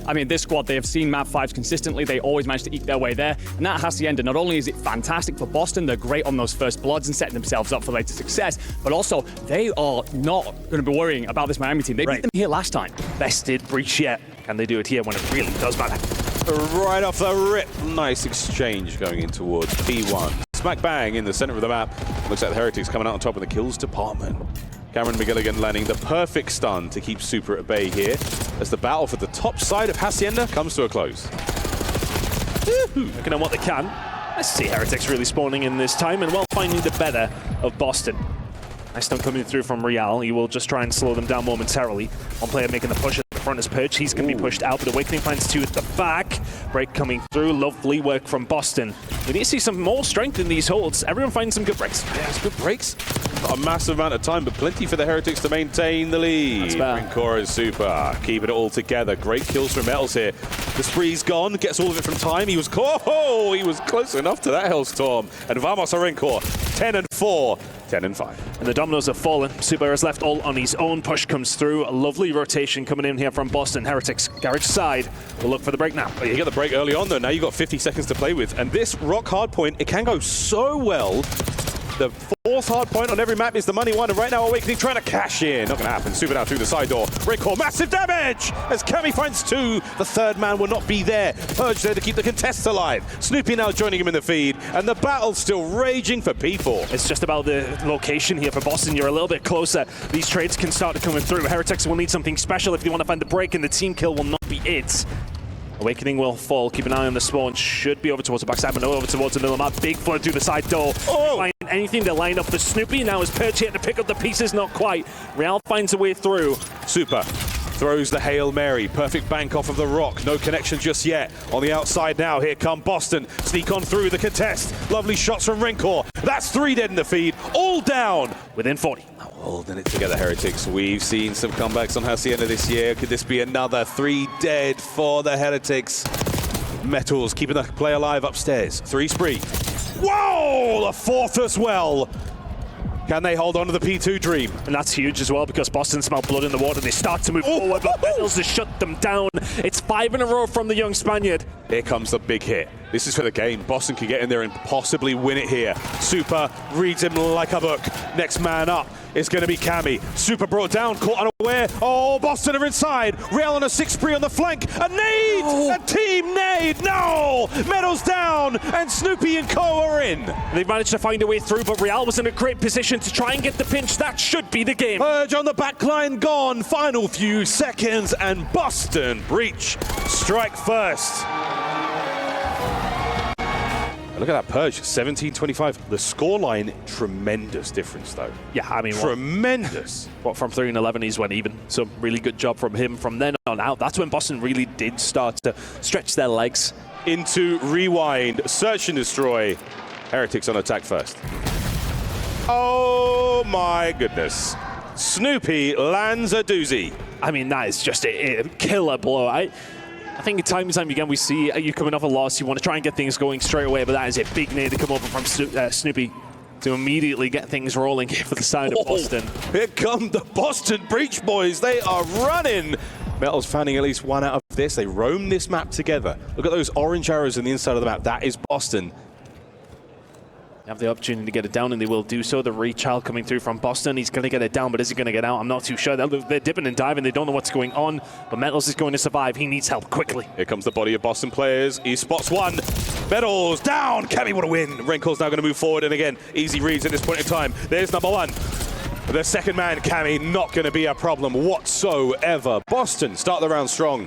I mean, this squad, they have seen map 5s consistently. They always manage to eke their way there. And that Hacienda, not only is it fantastic for Boston, they're great on those first bloods and setting themselves up for later success, but also they are not going to be worrying about this Miami team. They beat them here last time. Bested breach yet. Can they do it here when it really does matter? Right off the rip. Nice exchange going in towards P1. Smack bang in the center of the map. Looks like the Heretics coming out on top of the kills department. Cameron McGilligan landing the perfect stun to keep Super at bay here as the battle for the top side of Hacienda comes to a close. Looking at what they can. I see Heretics really spawning in this time and well finding the better of Boston. Nice stun coming through from Riyadh. He will just try and slow them down momentarily. One player making the push at the front is Perch. He's going to be pushed out, but Awakening finds two at the back. Break coming through. Lovely work from Boston. We need to see some more strength in these holds. Everyone finds some good breaks. Yeah, it's good breaks. Not a massive amount of time, but plenty for the Heretics to maintain the lead. Rincora is Super. Keeping it all together. Great kills from Metals here. The spree's gone. Gets all of it from time. He was close enough to that Hellstorm. And Vamos Rincor, 10 and 4. 10 and 5. And the dominoes have fallen. Super has left all on his own. Push comes through. A lovely rotation coming in here from Boston. Heretics garage side. We'll look for the break now. Well, you get the break early on though. Now you've got 50 seconds to play with. And this rock hard point, it can go so well. The fourth hard point on every map is the money one, and right now Awakening trying to cash in. Not going to happen. Super now through the side door. Rincor, massive damage! As Cammy finds two. The third man will not be there. Purge there to keep the contests alive. Snoopy now joining him in the feed, and the battle's still raging for P4. It's just about the location here for Boston. You're a little bit closer. These trades can start coming through. Heretics will need something special if they want to find the break, and the team kill will not be it. Awakening will fall. Keep an eye on the spawn. Should be over towards the backside, but no, over towards the middle map. Big flood through the side door. Find anything to line up for Snoopy. Now is Perch here to pick up the pieces. Not quite. Real finds a way through. Super throws the Hail Mary. Perfect bank off of the rock. No connection just yet. On the outside now, here come Boston. Sneak on through the contest. Lovely shots from Rincor. That's 3 dead in the feed. All down. Within 40. Holding it together, Heretics. We've seen some comebacks on Hacienda this year. Could this be another 3 dead for the Heretics? Metals keeping the play alive upstairs. 3 spree. Whoa! The 4th as well. Can they hold on to the P2 dream? And that's huge as well because Boston smell blood in the water. They start to move forward, but Metals has shut them down. It's 5 in a row from the young Spaniard. Here comes the big hit. This is for the game. Boston can get in there and possibly win it here. Super reads him like a book. Next man up is going to be Cammy. Super brought down, caught unaware. Oh, Boston are inside. Real on a 6 spree on the flank. A nade! A team nade! No! Metals down, and Snoopy and Co are in. They've managed to find a way through, but Real was in a great position to try and get the pinch. That should be the game. Purge on the back line gone. Final few seconds, and Boston breach. Strike first. Look at that Purge, 17-25. The scoreline, tremendous difference though. Yeah, I mean, tremendous. From 3 and 11, he's went even. So really good job from him. From then on out, that's when Boston really did start to stretch their legs. Into rewind, search and destroy. Heretics on attack first. Oh my goodness. Snoopy lands a doozy. I mean, that is just a killer blow. I think time and time again we see you coming off a loss, you want to try and get things going straight away, but that is a big nade to come over from Snoopy to immediately get things rolling here for the side of Boston. Here come the Boston Breach boys. They are running. Metals fanning at least 1 out of this. They roam this map together. Look at those orange arrows in the inside of the map. That is Boston. They have the opportunity to get it down, and they will do so. The rechild coming through from Boston. He's going to get it down, but is he going to get out? I'm not too sure. They're dipping and diving. They don't know what's going on, but Metals is going to survive. He needs help quickly. Here comes the body of Boston players. He spots one. Metals down. Cammy, what a win. Renkor's now going to move forward, and again, easy reads at this point in time. There's number 1. The second man, Cammy, not going to be a problem whatsoever. Boston start the round strong.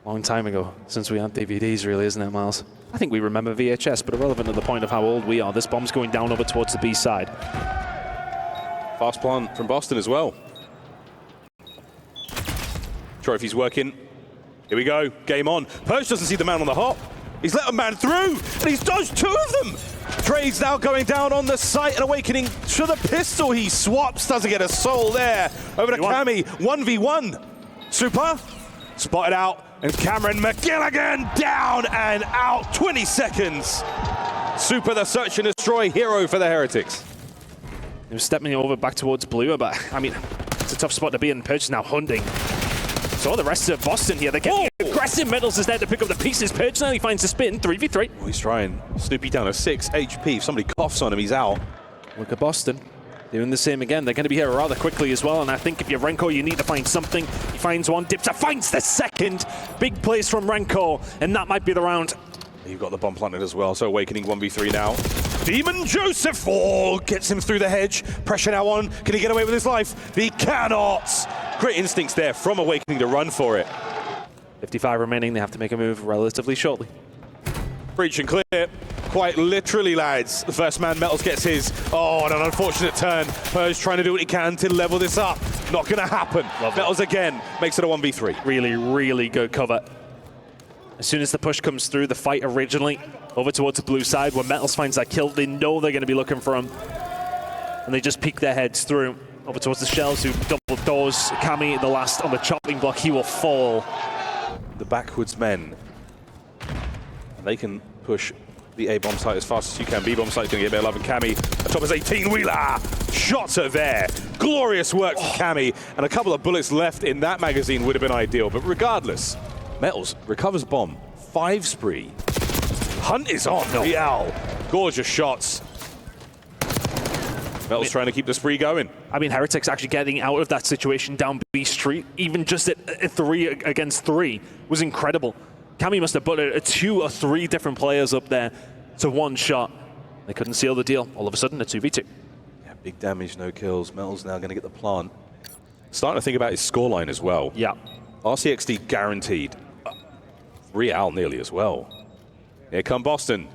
Long time ago since we had DVDs, really, isn't it, Miles? I think we remember VHS, but irrelevant to the point of how old we are. This bomb's going down over towards the B side. Fast plant from Boston as well. Trophy's working. Here we go. Game on. Purge doesn't see the man on the hop. He's let a man through, and he's dodged 2 of them. Trades now going down on the site, and Awakening to the pistol. He swaps, doesn't get a soul there. Over to Cammy, 1v1. Super, spotted out. And Cameron McGilligan down and out, 20 seconds. Super the search and destroy hero for the Heretics. He was stepping over back towards Blue, but I mean, it's a tough spot to be in. Purge is now hunting. So the rest of Boston here, they're getting aggressive. aggressive. Metals is there to pick up the pieces. Purge now, he finds the spin. 3v3. Oh, he's trying. Snoopy down to 6 HP. If somebody coughs on him, he's out. Look at Boston. Doing the same again. They're going to be here rather quickly as well, and I think if you're Renko, you need to find something. He finds one, dips, finds the second. Big plays from Renko, and that might be the round. You've got the bomb planted as well, so Awakening 1v3 now. Demon Joseph, oh, gets him through the hedge. Pressure now on. Can he get away with his life? He cannot. Great instincts there from Awakening to run for it. 55 remaining. They have to make a move relatively shortly. Breach and clear. Quite literally, lads. The first man, Metals, gets his. Oh, and an unfortunate turn. Purge trying to do what he can to level this up. Not going to happen. Metals again makes it a 1v3. Really, really good cover. As soon as the push comes through, the fight originally over towards the blue side, when Metals finds that kill, they know they're going to be looking for him. And they just peek their heads through over towards the Shells, who double doors. Kami, the last on the chopping block, he will fall. The backwards men. They can push the A-bomb site as fast as you can. B-bomb site's going to get a bit of love, and Kami atop his 18-wheeler. Shots are there. Glorious work from Kami, and a couple of bullets left in that magazine would have been ideal, but regardless, Metals recovers bomb. 5 spree. Hunt is on. Real. Gorgeous shots. Metals trying to keep the spree going. I mean, Heretics actually getting out of that situation down B Street, even just at 3 against 3, was incredible. Kami must have put 2 or 3 different players up there to one shot. They couldn't seal the deal. All of a sudden, a 2v2. Yeah, big damage, no kills. Metals now going to get the plant. Starting to think about his scoreline as well. Yeah. RCXD guaranteed. Real nearly as well. Here come Boston.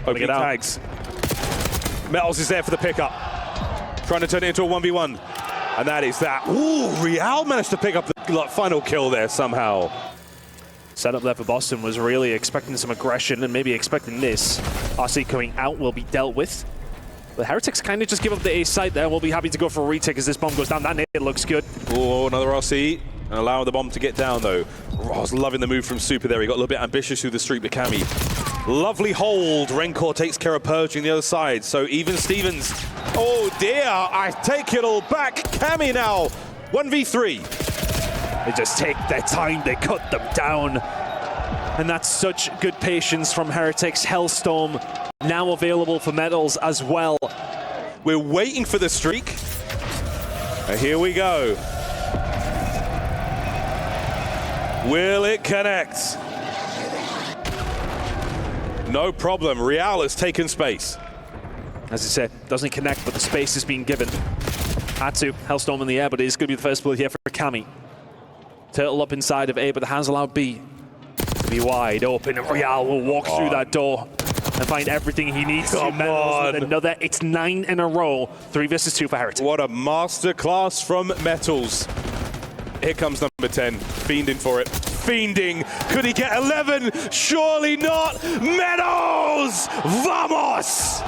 Opening tags. Metals is there for the pickup. Trying to turn it into a 1v1. And that is that. Ooh, Real managed to pick up the final kill there somehow. Setup there for Boston was really expecting some aggression and maybe expecting this. RC coming out will be dealt with. The Heretics kind of just give up the A site there. We'll be happy to go for a retake as this bomb goes down. That nade looks good. Oh, another RC. And allowing the bomb to get down, though. I was loving the move from Super there. He got a little bit ambitious through the street with Kami. Lovely hold. Rencor takes care of purging the other side. So even Stevens. Oh, dear. I take it all back. Kami now. 1v3. They just take their time. They cut them down. And that's such good patience from Heretics. Hellstorm now available for Metals as well. We're waiting for the streak. And here we go. Will it connect? No problem. Real has taken space. As I said, doesn't connect, but the space is being given. Had to. Hellstorm in the air, but it is going to be the first bullet here for Kami. Turtle up inside of A, but the hands allowed B to be wide open. And Real will walk through that door and find everything he needs. Come on. With another. It's 9 in a row. 3 versus 2 for Heretics. What a masterclass from Metals. Here comes number 10, fiending for it. Fiending. Could he get 11? Surely not. Metals! Vamos!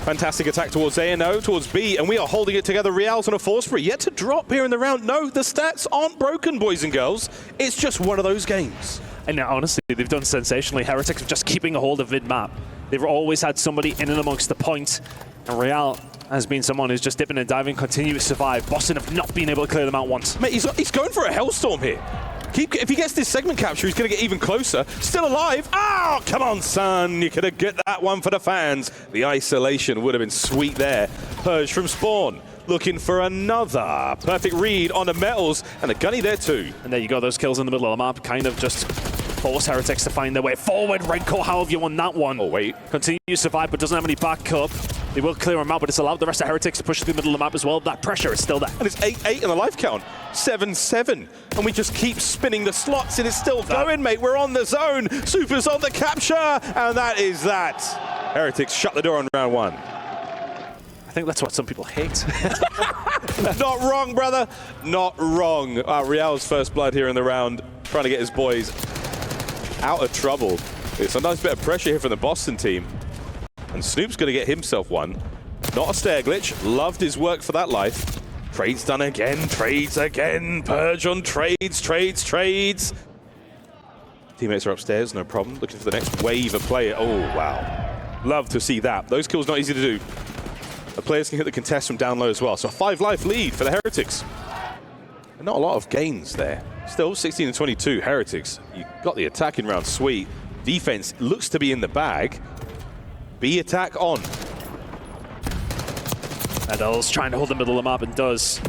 Fantastic attack towards A and O, towards B, and we are holding it together. Real's on a 4 spree. Yet to drop here in the round. No, the stats aren't broken, boys and girls. It's just one of those games. And honestly, they've done sensationally. Heretics are just keeping a hold of mid-map. They've always had somebody in and amongst the point. And Real has been someone who's just dipping and diving, continue to survive. Boston have not been able to clear them out once. Mate, he's going for a Hellstorm here. If he gets this segment capture, he's going to get even closer. Still alive. Oh, come on, son. You could have get that one for the fans. The isolation would have been sweet there. Purge from spawn. Looking for another perfect read on the Metals. And a gunny there too. And there you go. Those kills in the middle of the map kind of just force Heretics to find their way forward. Redcore, how have you won that one? Oh, wait. Continue to survive, but doesn't have any backup. They will clear him out, but it's allowed the rest of Heretics to push through the middle of the map as well. That pressure is still there. And it's 8-8 in the life count. 7-7. And we just keep spinning the slots, and it's still going, mate. We're on the zone. Super's on the capture. And that is that. Heretics shut the door on round 1. I think that's what some people hate. Not wrong, brother. Not wrong. Real's first blood here in the round. Trying to get his boys out of trouble. It's a nice bit of pressure here from the Boston team. And Snoop's going to get himself one. Not a stair glitch. Loved his work for that life. Trades done again. Trades again. Purge on trades. Trades. Teammates are upstairs, no problem. Looking for the next wave of play. Oh, wow. Love to see that. Those kills not easy to do. The players can hit the contest from down low as well. So a 5-life lead for the Heretics. And not a lot of gains there. Still 16 and 22, Heretics. You got the attacking round sweet. Defense looks to be in the bag. B attack on. Adels trying to hold the middle of the map and does.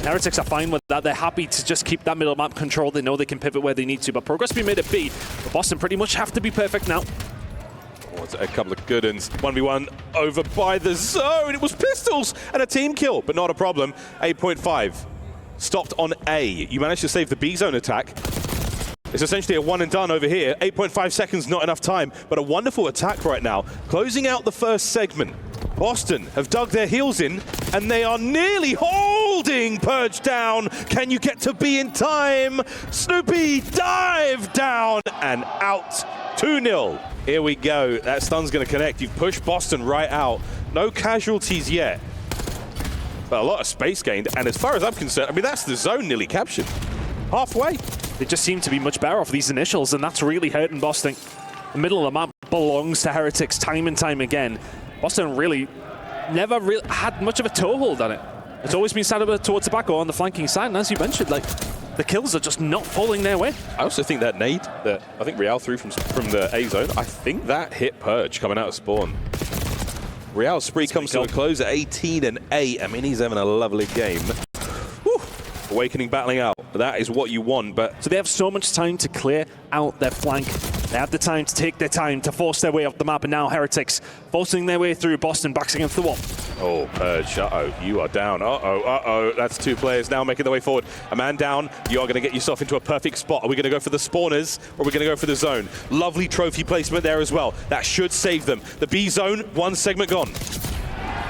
Heretics are fine with that. They're happy to just keep that middle map control. They know they can pivot where they need to, but progress being made at B. But Boston pretty much have to be perfect now. Oh, it's a couple of good uns. 1v1 over by the zone. It was pistols and a team kill, but not a problem. 8.5 stopped on A. You managed to save the B zone attack. It's essentially a one and done over here. 8.5 seconds, not enough time, but a wonderful attack right now. Closing out the first segment. Boston have dug their heels in, and they are nearly holding Purge down. Can you get to B in time? Snoopy dive down and out. 2-0. Here we go. That stun's going to connect. You've pushed Boston right out. No casualties yet, but a lot of space gained. And as far as I'm concerned, I mean, that's the zone nearly captured. Halfway. They just seem to be much better off these initials, and that's really hurting Boston. The middle of the map belongs to Heretics time and time again. Boston really never really had much of a toehold on it. It's always been sat over towards the back or on the flanking side, and as you mentioned, like, the kills are just not falling their way. I also think that nade that I think Riyadh threw from the A zone, I think that hit Purge coming out of spawn. Riyadh's spree comes to a close at 18 and 8. I mean, he's having a lovely game. Whew. Awakening battling out. That is what you want, but... So they have so much time to clear out their flank. They have the time to take their time to force their way up the map, and now Heretics forcing their way through. Boston backs against the wall. Oh, Purge, uh-oh, you are down. Uh-oh. That's two players now making their way forward. A man down, you are going to get yourself into a perfect spot. Are we going to go for the spawners, or are we going to go for the zone? Lovely trophy placement there as well. That should save them. The B zone, one segment gone.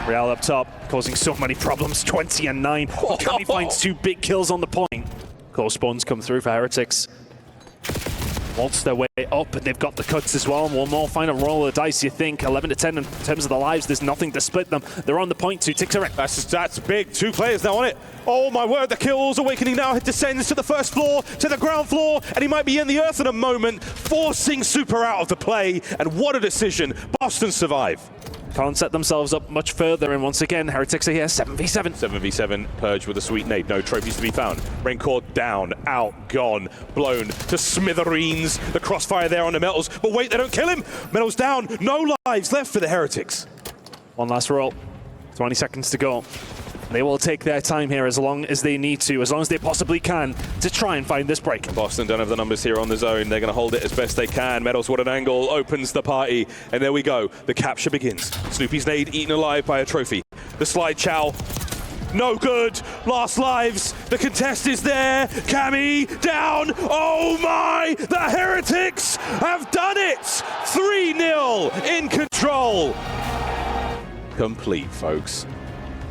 Real up top, causing so many problems. 20 and 9. Kami finds 2 big kills on the point. Close spawns come through for Heretics. Waltz their way up, and they've got the cuts as well. One more final roll of the dice, you think. 11 to 10 in terms of the lives. There's nothing to split them. They're on the point to Tixerek. That's big. 2 players now on it. Oh my word, the kills. Awakening now descends to the first floor, to the ground floor, and he might be in the earth in a moment, forcing Super out of the play. And what a decision. Boston survive. Can't set themselves up much further, and once again, Heretics are here, 7v7. 7v7, Purge with a sweet nade. No trophies to be found. Raincore down, out, gone, blown to smithereens. The crossfire there on the Metals, but wait, they don't kill him. Metals down, no lives left for the Heretics. One last roll, 20 seconds to go. They will take their time here as long as they need to, as long as they possibly can, to try and find this break. Boston don't have the numbers here on the zone. They're going to hold it as best they can. Metals, what an angle, opens the party. And there we go. The capture begins. Snoopy's nade eaten alive by a trophy. The slide chow. No good. Last lives. The contest is there. Kami down. Oh my! The Heretics have done it! 3-0 in control. Complete, folks.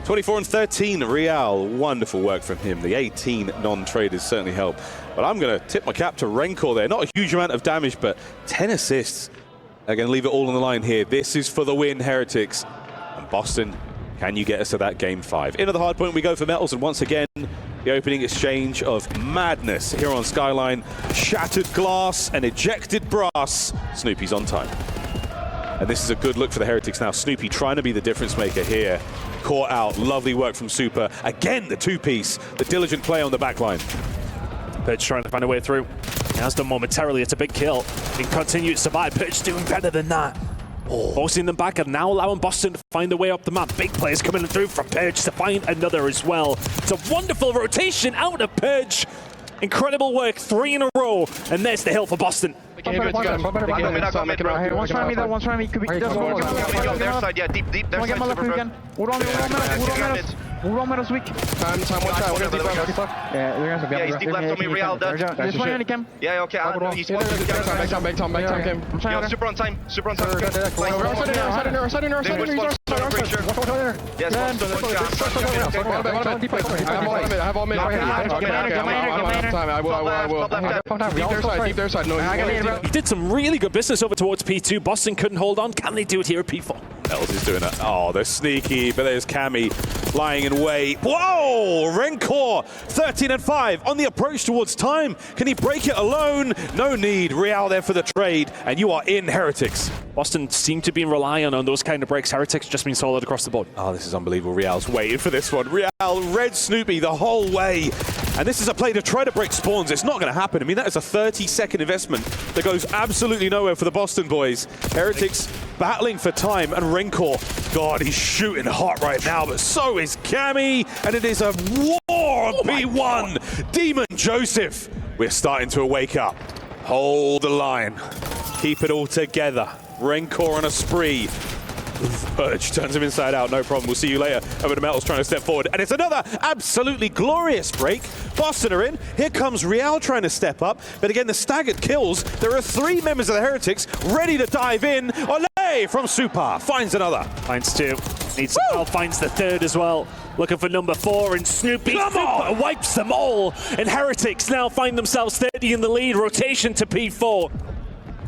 24 and 13, Real. Wonderful work from him. The 18 non-traders certainly help. But I'm going to tip my cap to Raincore there. Not a huge amount of damage, but 10 assists. They're going to leave it all on the line here. This is for the win, Heretics. And Boston, can you get us to that game 5? Into the hard point we go for Metals, and once again, the opening exchange of madness here on Skyline. Shattered glass and ejected brass. Snoopy's on time. And this is a good look for the Heretics now. Snoopy trying to be the difference maker here. Caught out, lovely work from Super. Again, the 2-piece, the diligent play on the back line. Purge trying to find a way through. He has done momentarily, it's a big kill. He can continue to survive. Purge doing better than that. Forcing them back and now allowing Boston to find their way up the map. Big players coming through from Purge to find another as well. It's a wonderful rotation out of Purge. Incredible work, 3 in a row, and there's the hill for Boston. One's trying me there, one's trying me. Could be their side, yeah, deep, their side. We're Metal's weak. Time, one guy. Yeah, he's deep left on me, Real dead. There's one on cam. Yeah, okay, he's one. Back time. Yeah, super on time. Yes, I have all mid. I will. Deep their side. No, he did some really good business over towards P2. Boston couldn't hold on. Can they do it here at P4? Metals is doing it. Oh, they're sneaky, but there's Kami. lying in wait. Whoa! Rencor, 13 and 5 on the approach towards time. Can he break it alone? No need. Riyadh there for the trade, and you are in, Heretics. Boston seem to be relying on those kind of breaks. Heretics just been solid across the board. Oh, this is unbelievable. Riyadh's waiting for this one. Riyadh, red Snoopy the whole way. And this is a play to try to break spawns. It's not going to happen. I mean, that is a 30-second investment that goes absolutely nowhere for the Boston boys. Heretics battling for time, and Rencor, God, he's shooting hot right now, but so is Cammy, and it is a war on P1. Demon Joseph, we're starting to wake up. Hold the line. Keep it all together. Rencor on a spree. Purge turns him inside out, no problem. We'll see you later. Over the Metals trying to step forward. And it's another absolutely glorious break. Boston are in. Here comes Riyadh trying to step up. But again, the staggered kills. There are 3 members of the Heretics ready to dive in. Ole from Super finds another. Finds 2. Needs finds the 3rd as well. Looking for number 4, and Snoopy wipes them all. And Heretics now find themselves 30 in the lead. Rotation to P4.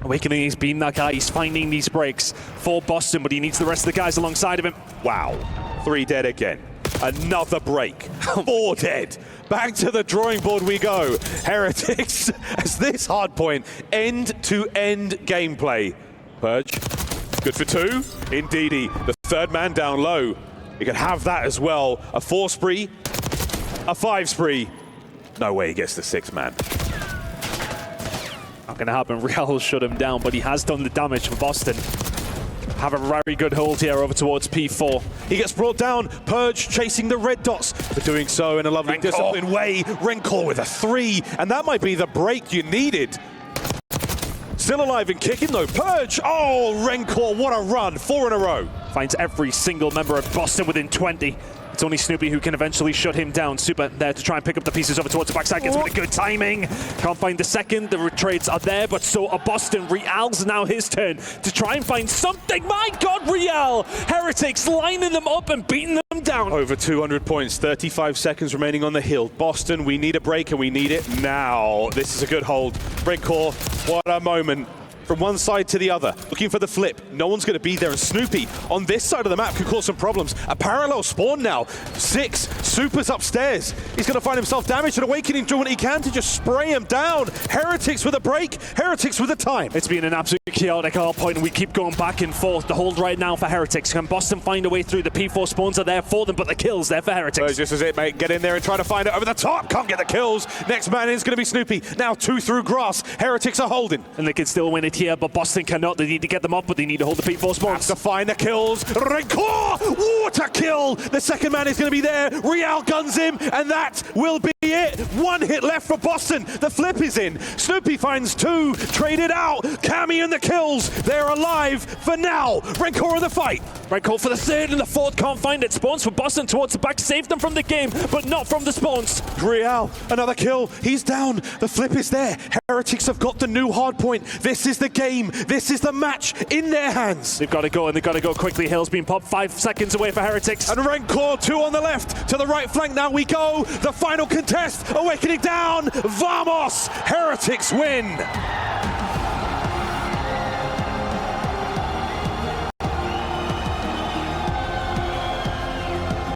Awakening, he's been that guy. He's finding these breaks for Boston, but he needs the rest of the guys alongside of him. Wow. 3 dead again. Another break. 4 dead. Back to the drawing board we go. Heretics, as this hard point, end-to-end gameplay. Purge, good for 2. Indeedy, the 3rd man down low. You can have that as well. A 4 spree, a 5 spree. No way he gets the 6th man. Not going to happen. Riyadh will shut him down, but he has done the damage for Boston. Have a very good hold here over towards P4. He gets brought down. Purge chasing the red dots. But doing so in a lovely disciplined way. Rencor with a 3, and that might be the break you needed. Still alive and kicking though. Purge! Oh, Rencor, what a run. 4 in a row. Finds every single member of Boston within 20. It's only Snoopy who can eventually shut him down. Super there to try and pick up the pieces over towards the backside. Gets a bit of good timing. Can't find the 2nd. The trades are there, but so are Boston. Riyadh's now his turn to try and find something. My God, Riyadh! Heretics lining them up and beating them down. Over 200 points, 35 seconds remaining on the hill. Boston, we need a break, and we need it now. This is a good hold. Rencor, what a moment. From one side to the other, looking for the flip. No one's going to be there, and Snoopy on this side of the map could cause some problems. A parallel spawn now. 6, Super's upstairs. He's going to find himself damaged, and Awakening doing what he can to just spray him down. Heretics with a break, Heretics with a time. It's been an absolutely chaotic hard point, and we keep going back and forth. The hold right now for Heretics. Can Boston find a way through? The P4 spawns are there for them, but the kills there for Heretics. This is it, mate. Get in there and try to find it over the top. Can't get the kills. Next man in is going to be Snoopy. Now 2 through grass. Heretics are holding. And they can still win it here, but Boston cannot. They need to get them up, but they need to hold the P4 spawns. Has to find the kills. Rencor! Water kill! The 2nd man is going to be there. Riyadh guns him, and that will be it. 1 hit left for Boston. The flip is in. Snoopy finds 2. Traded out. Cammy and the kills. They're alive for now. Rencor in the fight. Rencor for the 3rd and the 4th. Can't find it. Spawns for Boston towards the back. Saved them from the game, but not from the spawns. Riyadh, another kill. He's down. The flip is there. Heretics have got the new hard point. This is the game. This is the match in their hands. They've got to go, and they've got to go quickly. Hill's been popped 5 seconds away for Heretics. And Rencor, 2 on the left. To the right flank now we go. The final contest. Awakening down. Vamos! Heretics win.